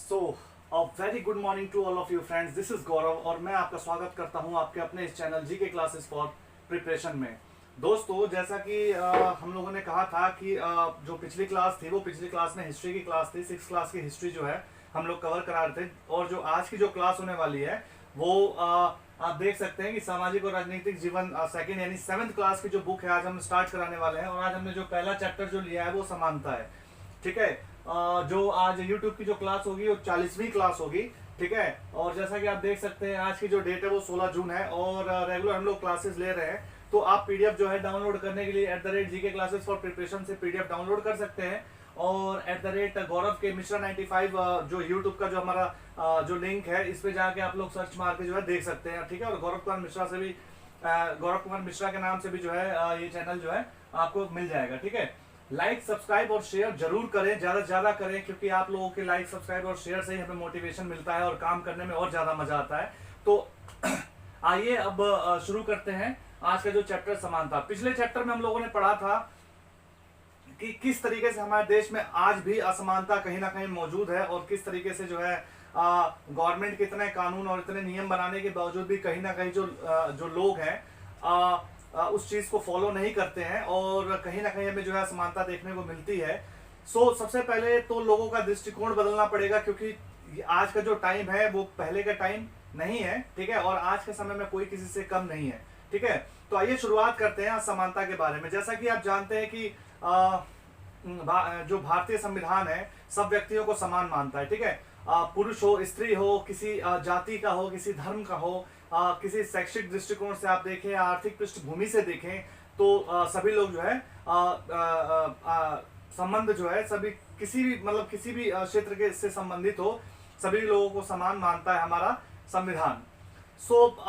So very good morning to all of you friends, this is Gaurav और मैं आपका स्वागत करता हूं आपके अपने इस चैनल जी के क्लासेस फॉर प्रिपरेशन में। दोस्तों, जैसा कि हम लोगों ने कहा था कि जो पिछली क्लास थी वो पिछली क्लास में हिस्ट्री की क्लास थी। 6th क्लास की हिस्ट्री जो है हम लोग कवर करा रहे थे, और जो आज की जो क्लास होने वाली है वो आप देख सकते हैं कि सामाजिक और राजनीतिक जीवन सेकंड यानी 7th क्लास की जो बुक है आज हम स्टार्ट कराने वाले हैं। और आज हमने जो पहला चैप्टर जो लिया है वो समानता है। ठीक है। जो आज YouTube की जो क्लास होगी वो 40वीं क्लास होगी। ठीक है। और जैसा कि आप देख सकते हैं आज की जो डेट है वो 16 जून है और रेगुलर हम लोग क्लासेस ले रहे हैं। तो आप पीडीएफ जो है डाउनलोड करने के लिए @GK क्लासेस फॉर प्रिपरेशन से पीडीएफ डाउनलोड कर सकते हैं। और @गौरव के मिश्रा 95 जो यूट्यूब का जो हमारा जो लिंक है इस पे जाके आप लोग सर्च मार के जो है देख सकते हैं। ठीक है। और गौरव कुमार मिश्रा से भी गौरव कुमार मिश्रा के नाम से भी जो है ये चैनल जो है आपको मिल जाएगा। ठीक है। लाइक सब्सक्राइब और शेयर जरूर करें, ज्यादा से ज्यादा करें, क्योंकि आप लोगों के लाइक सब्सक्राइब और शेयर से ही हमें मोटिवेशन मिलता है और काम करने में और ज्यादा मजा आता है। तो आइए अब शुरू करते हैं आज का जो चैप्टर समानता। पिछले चैप्टर में हम लोगों ने पढ़ा था कि किस तरीके से हमारे देश में आज भी असमानता कहीं ना कहीं मौजूद है और किस तरीके से जो है गवर्नमेंट के इतने कानून और इतने नियम बनाने के बावजूद भी कहीं ना कहीं जो लोग हैं उस चीज को फॉलो नहीं करते हैं और कहीं ना कहीं हमें जो है असमानता देखने को मिलती है। सबसे पहले तो लोगों का दृष्टिकोण बदलना पड़ेगा, क्योंकि आज का जो टाइम है वो पहले का टाइम नहीं है। ठीक है। और आज के समय में कोई किसी से कम नहीं है। ठीक है। तो आइए शुरुआत करते हैं असमानता के बारे में। जैसा कि आप जानते हैं कि जो भारतीय संविधान है सब व्यक्तियों को समान मानता है। ठीक है। पुरुष हो, स्त्री हो, किसी जाति का हो, किसी धर्म का हो, किसी शैक्षिक दृष्टिकोण से आप देखें, आर्थिक पृष्ठभूमि से देखें, तो सभी लोग जो है संबंध जो है सभी किसी भी मतलब किसी भी क्षेत्र के से संबंधित हो, सभी लोगों को समान मानता है हमारा संविधान।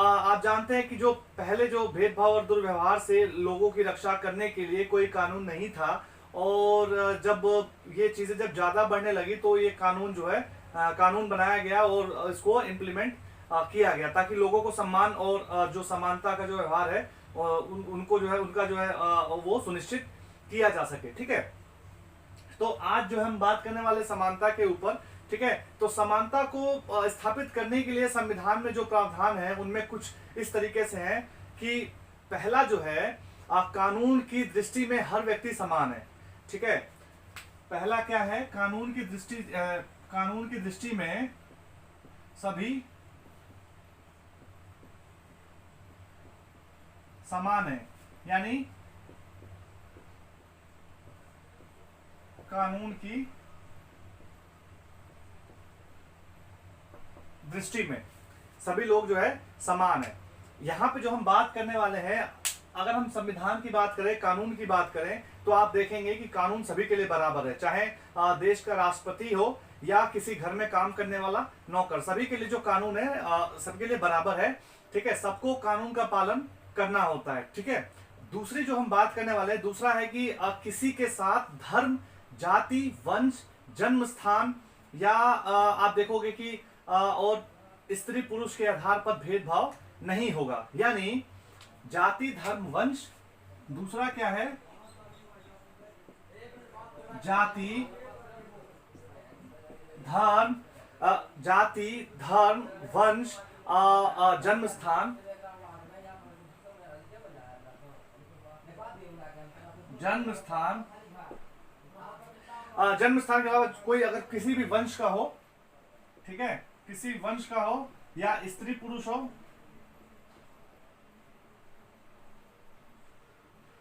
आप जानते हैं कि जो पहले जो भेदभाव और दुर्व्यवहार से लोगों की रक्षा करने के लिए कोई कानून नहीं था, और जब ये चीजें जब ज्यादा बढ़ने लगी तो ये कानून जो है कानून बनाया गया और इसको इम्प्लीमेंट किया गया, ताकि लोगों को सम्मान और जो समानता का जो व्यवहार है उनको जो है उनका जो है वो सुनिश्चित किया जा सके। ठीक है। तो आज जो हम बात करने वाले समानता के ऊपर। ठीक है। तो समानता को स्थापित करने के लिए संविधान में जो प्रावधान है उनमें कुछ इस तरीके से है कि पहला जो है कानून की दृष्टि में हर व्यक्ति समान है। ठीक है। पहला क्या है, कानून की दृष्टि में सभी समान है, यानी कानून की दृष्टि में सभी लोग जो है समान है। यहां पे जो हम बात करने वाले हैं, अगर हम संविधान की बात करें, कानून की बात करें, तो आप देखेंगे कि कानून सभी के लिए बराबर है, चाहे देश का राष्ट्रपति हो या किसी घर में काम करने वाला नौकर, सभी के लिए जो कानून है सबके लिए बराबर है। ठीक है। सबको कानून का पालन करना होता है। ठीक है। दूसरी जो हम बात करने वाले हैं, दूसरा है कि किसी के साथ धर्म, जाति, वंश, जन्म स्थान या आप देखोगे कि और स्त्री पुरुष के आधार पर भेदभाव नहीं होगा, यानी जाति, धर्म, वंश। दूसरा क्या है, जाति, धर्म, वंश, जन्म स्थान, जन्म स्थान के अलावा कोई अगर किसी भी वंश का हो, ठीक है, किसी वंश का हो या स्त्री पुरुष हो,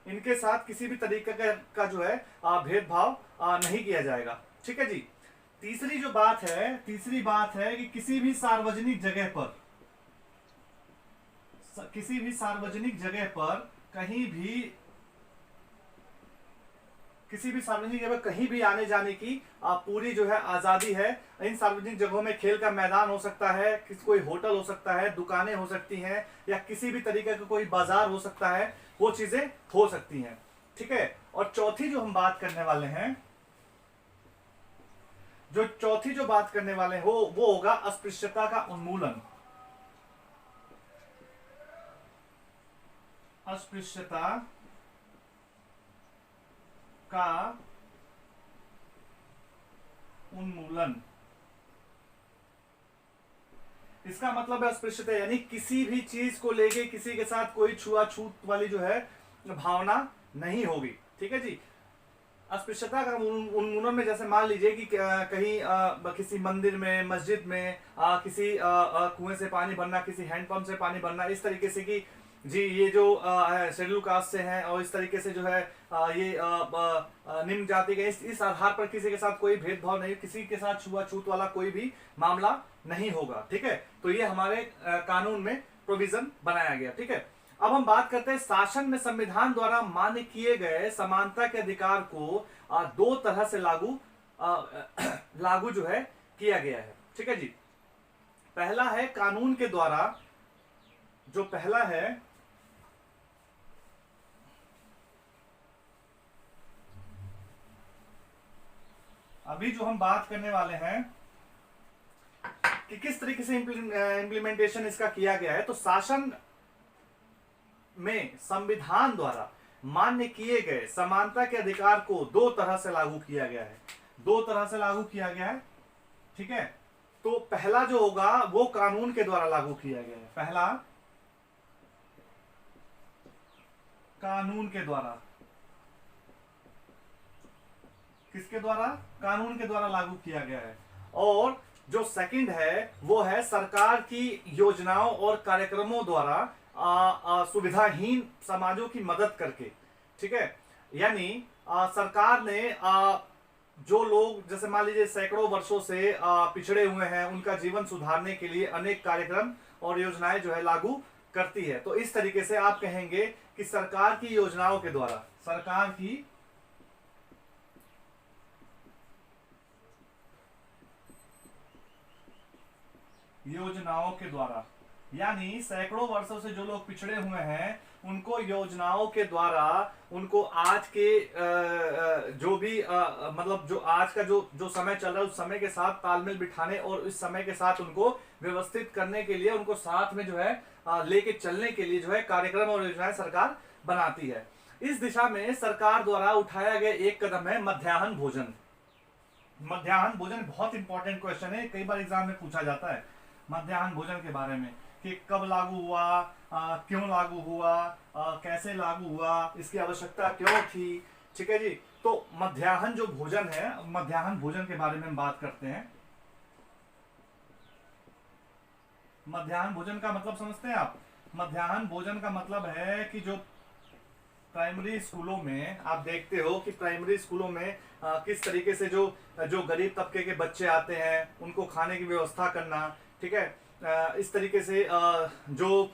इनके साथ किसी भी तरीके का जो है भेदभाव नहीं किया जाएगा। ठीक है जी। तीसरी बात है कि किसी भी सार्वजनिक जगह पर कहीं भी आने जाने की पूरी जो है आजादी है। इन सार्वजनिक जगहों में खेल का मैदान हो सकता है, कोई होटल हो सकता है, दुकानें हो सकती हैं, या किसी भी तरीके का कोई बाजार हो सकता है, वो चीजें हो सकती हैं। ठीक है। और चौथी जो बात करने वाले हैं वो होगा अस्पृश्यता का उन्मूलन। अस्पृश्यता का उन्मूलन। इसका मतलब है अस्पृश्यता, यानी किसी भी चीज को लेके किसी के साथ कोई छुआछूत वाली जो है भावना नहीं होगी। ठीक है जी। अस्पृश्यता का उन्मूलन में जैसे मान लीजिए कि कहीं किसी मंदिर में, मस्जिद में, किसी कुएं से पानी भरना, किसी हैंडपंप से पानी भरना, इस तरीके से कि जी ये जो शेड्यूल कास्ट से हैं और इस तरीके से जो है ये निम्न जाति के, इस आधार पर किसी के साथ कोई भेदभाव नहीं, किसी के साथ छुआछूत वाला कोई भी मामला नहीं होगा। ठीक है, तो ये हमारे कानून में प्रोविजन बनाया गया। ठीक है, अब हम बात करते हैं शासन में संविधान द्वारा मान्य किए गए समानता के अधिकार को दो तरह से लागू जो है किया गया है। ठीक है जी। पहला है कानून के द्वारा, जो पहला है अभी जो हम बात करने वाले हैं कि किस तरीके से इंप्लीमेंटेशन इसका किया गया है, तो शासन में संविधान द्वारा मान्य किए गए समानता के अधिकार को दो तरह से लागू किया गया है। दो तरह से लागू किया गया है। ठीक है, तो पहला जो होगा वो कानून के द्वारा लागू किया गया है। पहला कानून के द्वारा, किसके द्वारा? कानून के द्वारा लागू किया गया है। और जो सेकंड है वो है सरकार की योजनाओं और कार्यक्रमों द्वारा सुविधाहीन समाजों की मदद करके। ठीक है, यानी सरकार ने जो लोग जैसे मान लीजिए सैकड़ों वर्षों से पिछड़े हुए हैं, उनका जीवन सुधारने के लिए अनेक कार्यक्रम और योजनाएं जो है लागू करती है। तो इस तरीके से आप कहेंगे कि सरकार की योजनाओं के द्वारा, सरकार की योजनाओं के द्वारा, यानी सैकड़ों वर्षों से जो लोग पिछड़े हुए हैं उनको योजनाओं के द्वारा उनको आज के जो भी मतलब जो आज का जो समय चल रहा है उस समय के साथ तालमेल बिठाने और इस समय के साथ उनको व्यवस्थित करने के लिए, उनको साथ में जो है लेके चलने के लिए जो है कार्यक्रम और योजनाएं सरकार बनाती है। इस दिशा में सरकार द्वारा उठाया गया एक कदम है मध्याह्न भोजन। मध्याह्न भोजन बहुत इंपॉर्टेंट क्वेश्चन है, कई बार एग्जाम में पूछा जाता है मध्याह्न भोजन के बारे में कि कब लागू हुआ, क्यों लागू हुआ, कैसे लागू हुआ, इसकी आवश्यकता क्यों थी। ठीक है जी। तो मध्याह्न जो भोजन है, मध्याह्न भोजन के बारे में हम बात करते हैं। मध्याह्न भोजन का मतलब समझते हैं आप? मध्याह्न भोजन का मतलब है कि जो प्राइमरी स्कूलों में आप देखते हो कि प्राइमरी स्कूलों में किस तरीके से जो गरीब तबके के बच्चे आते हैं उनको खाने की व्यवस्था करना। ठीक है, इस तरीके से जो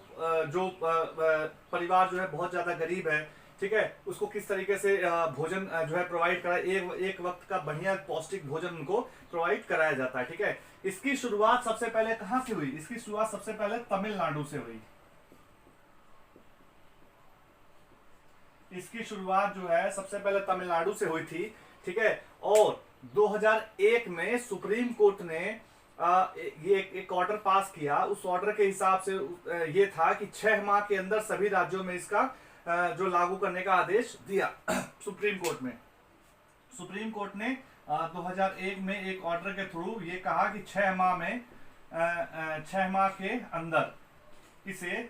परिवार जो है बहुत ज्यादा गरीब है, ठीक है, उसको किस तरीके से भोजन जो है प्रोवाइड कराए, एक वक्त का बढ़िया पौष्टिक भोजन उनको प्रोवाइड कराया जाता है। ठीक है, इसकी शुरुआत सबसे पहले कहां से हुई? इसकी शुरुआत सबसे पहले तमिलनाडु से हुई। इसकी शुरुआत जो है सबसे पहले तमिलनाडु से हुई थी। ठीक है, और 2001 में सुप्रीम कोर्ट ने ये एक ऑर्डर पास किया। उस ऑर्डर के हिसाब से ये था कि 6 माह के अंदर सभी राज्यों में इसका जो लागू करने का आदेश दिया सुप्रीम कोर्ट में। सुप्रीम कोर्ट ने 2001 में एक ऑर्डर के थ्रू ये कहा कि 6 माह में 6 माह के अंदर इसे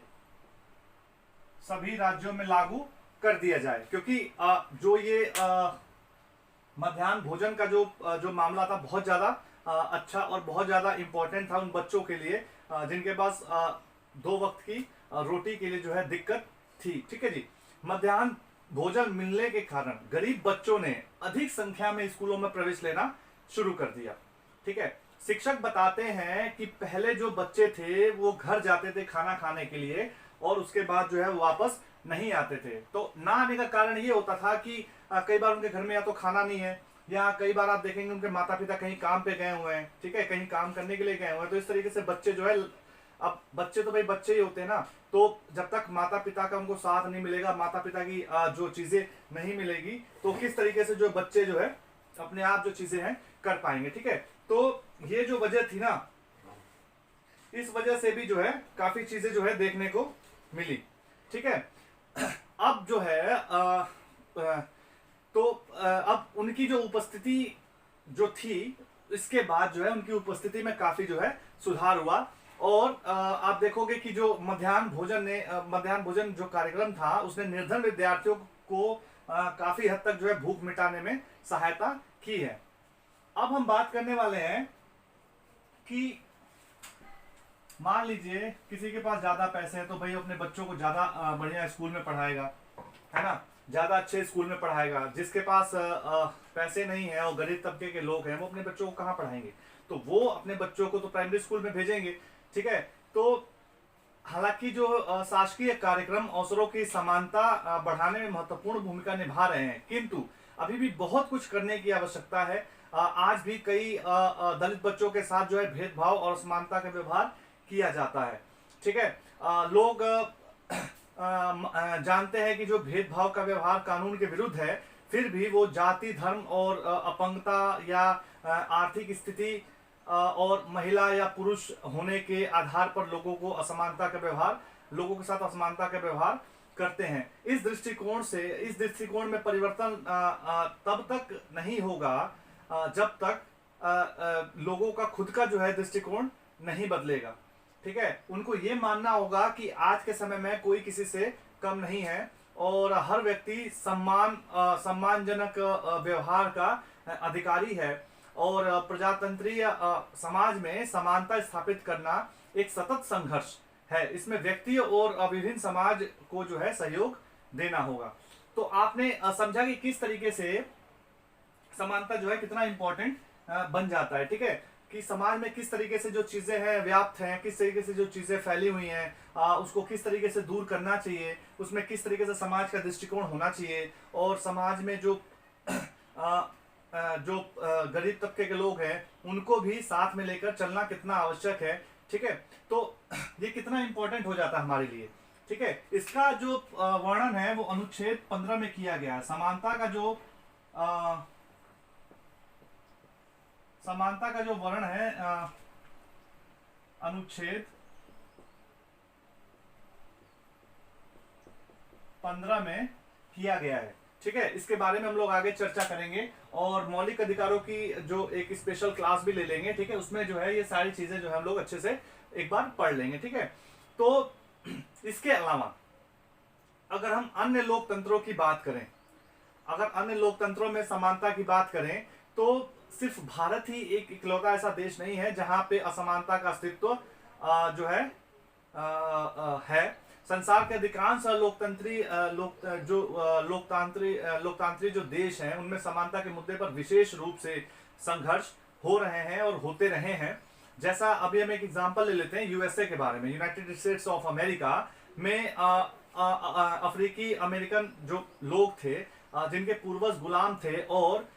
सभी राज्यों में लागू कर दिया जाए, क्योंकि जो ये मध्याह्न भोजन का जो मामला था बहुत ज्यादा अच्छा और बहुत ज्यादा इंपॉर्टेंट था उन बच्चों के लिए जिनके पास 2 वक्त की रोटी के लिए जो है दिक्कत थी। ठीक है जी। मध्याह्न भोजन मिलने के कारण गरीब बच्चों ने अधिक संख्या में स्कूलों में प्रवेश लेना शुरू कर दिया। ठीक है, शिक्षक बताते हैं कि पहले जो बच्चे थे वो घर जाते थे खाना खाने के लिए और उसके बाद जो है वापस नहीं आते थे। तो ना आने का कारण ये होता था कि कई बार उनके घर में या तो खाना नहीं है, या कई बार आप देखेंगे उनके माता पिता कहीं काम पे गए हुए हैं। ठीक है, कहीं काम करने के लिए गए हुए हैं। तो इस तरीके से बच्चे जो है, अब बच्चे तो भाई बच्चे ही होते हैं ना, तो जब तक माता पिता का उनको साथ नहीं मिलेगा, माता पिता की जो चीजें नहीं मिलेगी, तो किस तरीके से जो बच्चे जो है अपने आप जो चीजें हैं कर पाएंगे। ठीक है, तो ये जो वजह थी ना, इस वजह से भी जो है काफी चीजें जो है देखने को मिली। ठीक है, अब जो है तो अब उनकी जो उपस्थिति जो थी, इसके बाद जो है उनकी उपस्थिति में काफी जो है सुधार हुआ और आप देखोगे कि जो मध्याह्न भोजन जो कार्यक्रम था उसने निर्धन विद्यार्थियों को काफी हद तक जो है भूख मिटाने में सहायता की है। अब हम बात करने वाले हैं कि मान लीजिए किसी के पास ज्यादा पैसे हैं तो भाई अपने बच्चों को ज्यादा बढ़िया स्कूल में पढ़ाएगा, है ना, ज्यादा अच्छे स्कूल में पढ़ाएगा। जिसके पास पैसे नहीं है और गरीब तबके के लोग हैं वो अपने बच्चों को कहाँ पढ़ाएंगे, तो वो अपने बच्चों को तो प्राइमरी स्कूल में भेजेंगे। ठीक है, तो हालांकि जो शासकीय कार्यक्रम अवसरों की समानता बढ़ाने में महत्वपूर्ण भूमिका निभा रहे हैं, किंतु अभी भी बहुत कुछ करने की आवश्यकता है। आज भी कई दलित बच्चों के साथ जो है भेदभाव और असमानता का व्यवहार किया जाता है। ठीक है, लोग जानते हैं कि जो भेदभाव का व्यवहार कानून के विरुद्ध है, फिर भी वो जाति, धर्म और अपंगता या आर्थिक स्थिति और महिला या पुरुष होने के आधार पर लोगों के साथ असमानता का व्यवहार करते हैं। इस दृष्टिकोण में परिवर्तन तब तक नहीं होगा जब तक लोगों का खुद का जो है दृष्टिकोण नहीं बदलेगा। ठीक है, उनको ये मानना होगा कि आज के समय में कोई किसी से कम नहीं है और हर व्यक्ति सम्मानजनक व्यवहार का अधिकारी है और प्रजातंत्रीय समाज में समानता स्थापित करना एक सतत संघर्ष है। इसमें व्यक्ति और विभिन्न समाज को जो है सहयोग देना होगा। तो आपने समझा कि किस तरीके से समानता जो है कितना इंपॉर्टेंट बन जाता है। ठीक है, कि समाज में किस तरीके से जो चीजें हैं व्याप्त हैं, किस तरीके से जो चीजें फैली हुई हैं उसको किस तरीके से दूर करना चाहिए, उसमें किस तरीके से समाज का दृष्टिकोण होना चाहिए और समाज में जो गरीब तबके के लोग हैं उनको भी साथ में लेकर चलना कितना आवश्यक है। ठीक है, तो ये कितना इंपॉर्टेंट हो जाता है हमारे लिए। ठीक है, इसका जो वर्णन है वो अनुच्छेद 15 में किया गया है। समानता का जो वर्ण है अनुच्छेद 15 में किया गया है। ठीक है, इसके बारे में हम लोग आगे चर्चा करेंगे और मौलिक अधिकारों की जो एक स्पेशल क्लास भी ले लेंगे। ठीक है, उसमें जो है ये सारी चीजें जो है हम लोग अच्छे से एक बार पढ़ लेंगे। ठीक है, तो इसके अलावा अगर हम अन्य लोकतंत्रों की बात करें, अगर अन्य लोकतंत्रों में समानता की बात करें तो सिर्फ भारत ही एक इकलौता ऐसा देश नहीं है जहां पे असमानता का अस्तित्व जो है संसार के अधिकांश लोकतांत्रिक जो देश हैं उनमें समानता के मुद्दे पर विशेष रूप से संघर्ष हो रहे हैं और होते रहे हैं। जैसा अभी हम एक एग्जांपल ले लेते हैं यूएसए के बारे में। यूनाइटेड स्टेट्स ऑफ अमेरिका में अफ्रीकी अमेरिकन जो लोग थे जिनके पूर्वज गुलाम थे और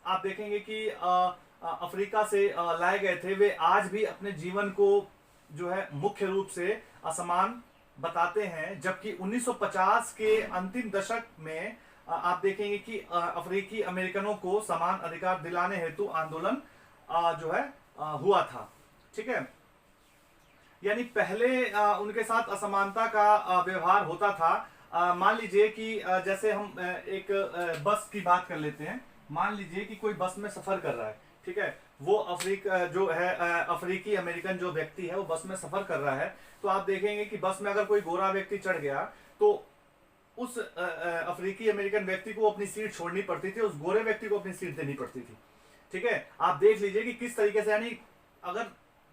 आप देखेंगे कि अफ्रीका से लाए गए थे, वे आज भी अपने जीवन को जो है मुख्य रूप से असमान बताते हैं। जबकि 1950 के अंतिम दशक में आप देखेंगे कि अफ्रीकी अमेरिकनों को समान अधिकार दिलाने हेतु आंदोलन जो है हुआ था। ठीक है, यानी पहले उनके साथ असमानता का व्यवहार होता था। मान लीजिए कि जैसे हम एक बस की बात कर लेते हैं। मान लीजिए कि कोई बस में सफर कर रहा है। ठीक है, वो अफ्रीकी अमेरिकन जो व्यक्ति है वो बस में सफर कर रहा है, तो आप देखेंगे कि बस में अगर कोई गोरा व्यक्ति चढ़ गया तो उस अफ्रीकी अमेरिकन व्यक्ति को अपनी सीट छोड़नी पड़ती थी, उस गोरे व्यक्ति को अपनी सीट देनी पड़ती थी। ठीक है, आप देख लीजिए कि किस तरीके से, यानी अगर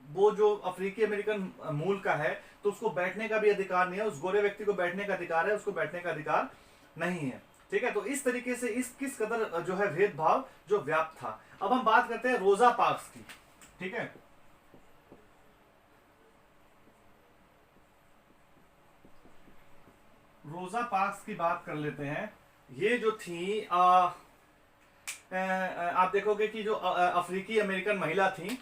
वो जो अफ्रीकी अमेरिकन मूल का है तो उसको बैठने का भी अधिकार नहीं है, उस गोरे व्यक्ति को बैठने का अधिकार है, उसको बैठने का अधिकार नहीं है। ठीक है, तो इस तरीके से किस कदर जो है भेदभाव जो व्याप्त था। अब हम बात करते हैं रोजा पार्क्स की। ठीक है, रोजा पार्क्स की बात कर लेते हैं। ये जो थी आप देखोगे कि जो अफ्रीकी अमेरिकन महिला थी,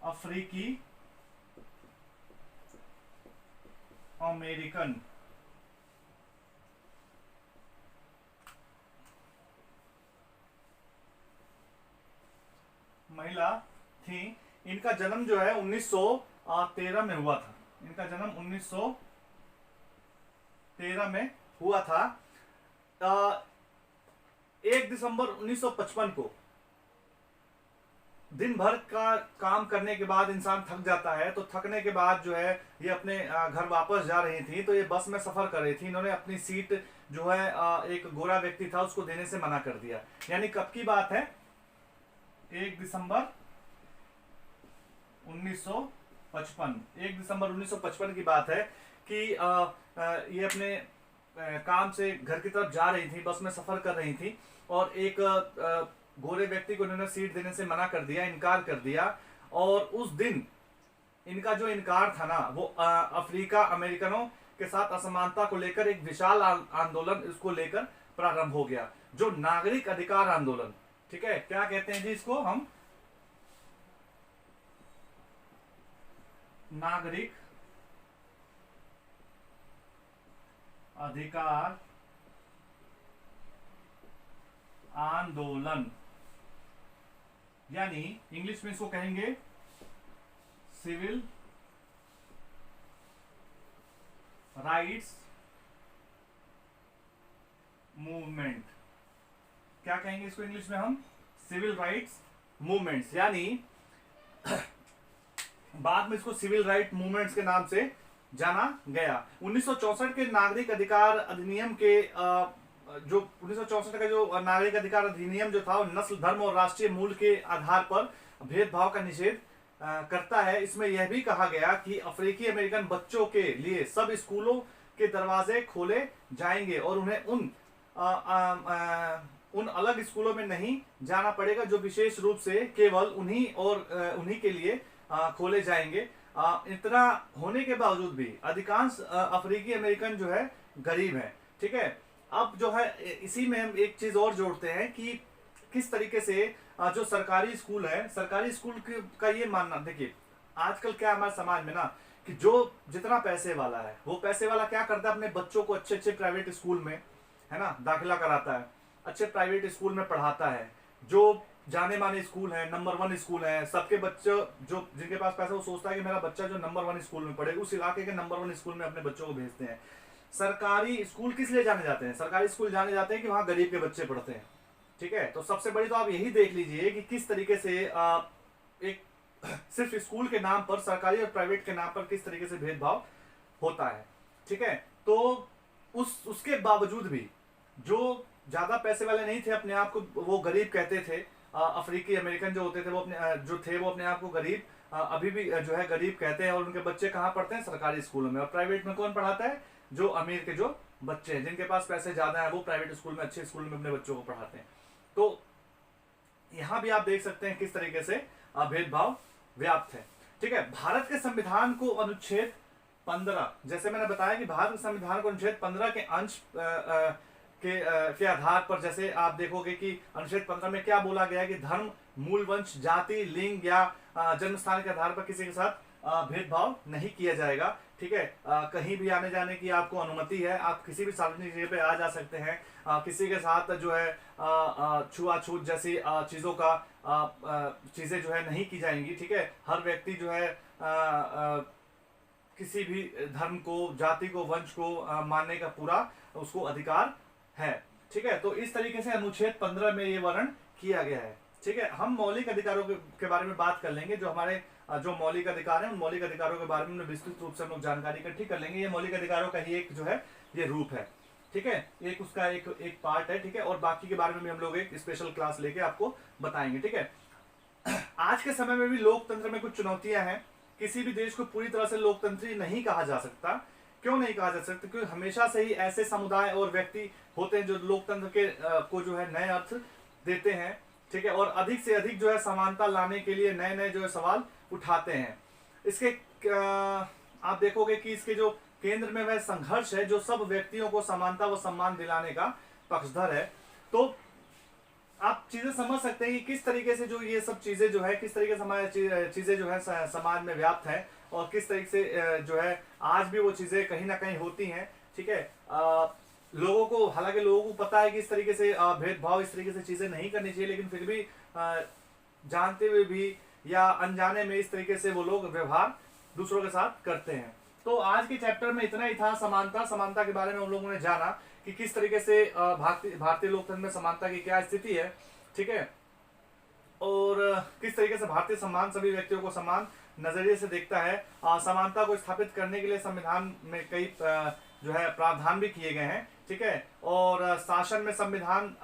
अफ्रीकी अमेरिकन महिला थी, इनका जन्म जो है 1913 में हुआ था। इनका जन्म 1913 में हुआ था। 1 दिसंबर 1955 को दिन भर का काम करने के बाद इंसान थक जाता है, तो थकने के बाद जो है ये अपने घर वापस जा रही थी, तो ये बस में सफर कर रही थी। इन्होंने अपनी सीट जो है एक गोरा व्यक्ति था उसको देने से मना कर दिया। यानी कब की बात है? 1 दिसंबर 1955। 1 दिसंबर 1955 की बात है कि ये अपने काम से घर की तरफ जा रही थी, बस में सफर कर रही थी, और एक गोरे व्यक्ति को इन्होंने सीट देने से मना कर दिया, इनकार कर दिया। और उस दिन इनका जो इनकार था ना, वो अफ्रीका अमेरिकनों के साथ असमानता को लेकर एक विशाल आंदोलन इसको लेकर प्रारंभ हो गया, जो नागरिक अधिकार आंदोलन। ठीक है, क्या कहते हैं जी इसको हम? नागरिक अधिकार आंदोलन, यानी इंग्लिश में इसको कहेंगे सिविल राइट्स मूवमेंट। क्या कहेंगे इसको इंग्लिश में हम? Civil rights movements. यानी बाद में इसको सिविल राइट मूवमेंट्स के नाम से जाना गया। 1964 के नागरिक अधिकार अधिनियम के जो 1964 का जो नागरिक अधिकार अधिनियम जो था, वो नस्ल, धर्म और राष्ट्रीय मूल के आधार पर भेदभाव का निषेध करता है। इसमें यह भी कहा गया कि अफ्रीकी अमेरिकन बच्चों के लिए सब स्कूलों के दरवाजे खोले जाएंगे और उन्हें उन अलग स्कूलों में नहीं जाना पड़ेगा जो विशेष रूप से केवल उन्हीं के लिए खोले जाएंगे। इतना होने के बावजूद भी अधिकांश अफ्रीकी अमेरिकन जो है गरीब है। ठीक है, अब जो है इसी में हम एक चीज और जोड़ते हैं कि किस तरीके से जो सरकारी स्कूल है, सरकारी स्कूल का ये मानना, देखिए आजकल क्या हमारे समाज में ना, कि जो जितना पैसे वाला है वो पैसे वाला क्या करता है, अपने बच्चों को अच्छे अच्छे प्राइवेट स्कूल में, है ना, दाखिला कराता है, अच्छे प्राइवेट स्कूल में पढ़ाता है। जो जाने माने स्कूल है, नंबर 1 स्कूल है, सबके बच्चे जो जिनके पास पैसा, वो सोचता है कि मेरा बच्चा जो नंबर 1 स्कूल में पढ़े, उस इलाके के नंबर 1 स्कूल में अपने बच्चों को भेजते हैं। सरकारी स्कूल किस लिए जाने जाते हैं? सरकारी स्कूल जाने जाते हैं कि वहां गरीब के बच्चे पढ़ते हैं। ठीक है, तो सबसे बड़ी तो आप यही देख लीजिए कि किस तरीके से एक सिर्फ स्कूल के नाम पर, सरकारी और प्राइवेट के नाम पर किस तरीके से भेदभाव होता है। ठीक है, तो उसके बावजूद भी जो ज्यादा पैसे वाले नहीं थे, अपने आप को वो गरीब कहते थे, अफ्रीकी अमेरिकन जो होते थे वो अपने आप को गरीब अभी भी जो है गरीब कहते हैं, और उनके बच्चे कहाँ पढ़ते हैं? सरकारी स्कूलों में। और प्राइवेट में कौन पढ़ाता है? जो अमीर के जो बच्चे हैं, जिनके पास पैसे ज्यादा हैं, वो प्राइवेट स्कूल में, अच्छे स्कूल में अपने बच्चों को पढ़ाते हैं। तो यहां भी आप देख सकते हैं किस तरीके से भेदभाव व्याप्त है। ठीक है, भारत के संविधान को अनुच्छेद 15, जैसे मैंने बताया कि भारत के संविधान को अनुच्छेद 15 के अंश के आधार पर, जैसे आप देखोगे कि अनुच्छेद 15 में क्या बोला गया है कि धर्म, मूल वंश, जाति, लिंग या जन्म स्थान के आधार पर किसी के साथ भेदभाव नहीं किया जाएगा। ठीक है, कहीं भी आने जाने की आपको अनुमति है, आप किसी भी सार्वजनिक जगह पे आ जा सकते हैं। किसी के साथ जो है छुआछूत जैसी चीजों का चीजें जो है नहीं की जाएंगी। ठीक है, हर व्यक्ति जो है किसी भी धर्म को, जाति को, वंश को मानने का पूरा उसको अधिकार है। ठीक है, तो इस तरीके से अनुच्छेद 15 में ये वर्णन किया गया है। ठीक है, हम मौलिक अधिकारों के बारे में बात कर लेंगे। जो हमारे जो मौलिक अधिकार हैं, उन मौलिक अधिकारों के बारे में विस्तृत रूप से हम लोग जानकारी इकट्ठी कर लेंगे। ये मौलिक अधिकारों का ही एक जो है ये रूप है। ठीक है, एक उसका एक पार्ट है। ठीक है, और बाकी के बारे में भी हम लोग एक स्पेशल क्लास लेके आपको बताएंगे। ठीक है, आज के समय में भी लोकतंत्र में कुछ चुनौतियां हैं। किसी भी देश को पूरी तरह से लोकतंत्री नहीं कहा जा सकता। क्यों नहीं कहा जा सकता? क्योंकि हमेशा से ही ऐसे समुदाय और व्यक्ति होते हैं जो लोकतंत्र के को जो है नए अर्थ देते हैं। ठीक है, और अधिक से अधिक जो है समानता लाने के लिए नए नए जो है सवाल उठाते हैं। इसके आप देखोगे कि इसके जो केंद्र में वह संघर्ष है जो सब व्यक्तियों को समानता व सम्मान दिलाने का पक्षधर है। तो आप चीजें समझ सकते हैं कि किस तरीके से जो ये सब चीजें जो है, किस तरीके से चीजें जो है समाज में व्याप्त है, और किस तरीके से जो है आज भी वो चीजें कहीं ना कहीं होती हैं। ठीक है, लोगों को, हालांकि लोगों को पता है कि इस तरीके से भेदभाव, इस तरीके से चीजें नहीं करनी चाहिए, लेकिन फिर भी जानते हुए भी या अनजाने में इस तरीके से वो लोग व्यवहार दूसरों के साथ करते हैं। तो आज के चैप्टर में इतना ही था। समानता के बारे में हम लोगों ने जाना कि किस तरीके से भारतीय लोकतंत्र में समानता की क्या स्थिति है। ठीक है, और किस तरीके से भारतीय संविधान सभी व्यक्तियों को समान नजरिए से देखता है। समानता को स्थापित करने के लिए संविधान में कई जो है प्रावधान भी किए गए हैं, ठीक है। और शासन में संविधान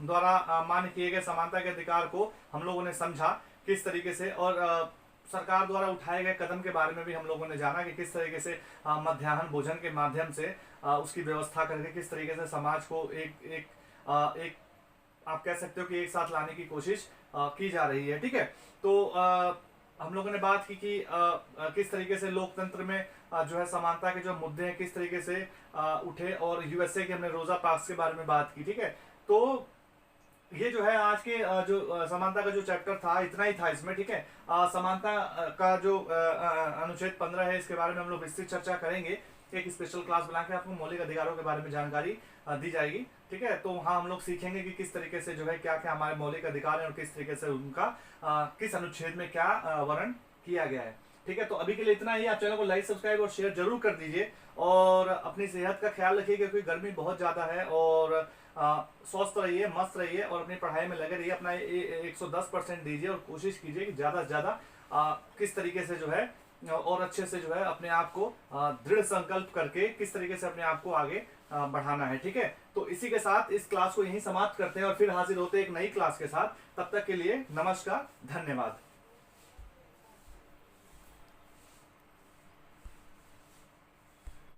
द्वारा मान्य किए गए समानता के अधिकार को हम लोगों ने समझा किस तरीके से, और सरकार द्वारा उठाए गए कदम के बारे में भी हम लोगों ने जाना कि किस तरीके से मध्याह्न भोजन के माध्यम से उसकी व्यवस्था करके किस तरीके से समाज को एक आप कह सकते हो कि एक साथ लाने की कोशिश की जा रही है, ठीक है। तो हम लोगों ने बात की कि किस तरीके से लोकतंत्र में जो है समानता के जो मुद्दे हैं किस तरीके से उठे, और यूएसए के हमने रोजा पार्क्स के बारे में बात की, ठीक है। तो ये जो है आज के जो समानता का जो चैप्टर था इतना ही था इसमें, ठीक है। समानता का जो अनुच्छेद 15 है इसके बारे में हम लोग विस्तृत चर्चा करेंगे। एक स्पेशल क्लास बना के आपको मौलिक अधिकारों के बारे में जानकारी दी जाएगी, ठीक है। तो हाँ हम लोग सीखेंगे कि किस तरीके से जो है क्या क्या हमारे मौलिक अधिकार हैं और किस तरीके से उनका किस अनुच्छेद में क्या वर्णन किया गया है, ठीक है। तो अभी के लिए इतना ही। आप चैनल को लाइक सब्सक्राइब और शेयर जरूर कर दीजिए, और अपनी सेहत का ख्याल रखिए क्योंकि गर्मी बहुत ज्यादा है, और स्वस्थ रहिए, मस्त रहिए और अपनी पढ़ाई में लगे रहिए। अपना 110% दीजिए और कोशिश कीजिए कि ज्यादा से ज्यादा किस तरीके से जो है और अच्छे से जो है अपने आप को दृढ़ संकल्प करके किस तरीके से अपने आप को आगे बढ़ाना है, ठीक है। तो इसी के साथ इस क्लास को यहीं समाप्त करते हैं और फिर हाजिर होते हैं एक नई क्लास के साथ। तब तक के लिए नमस्कार, धन्यवाद।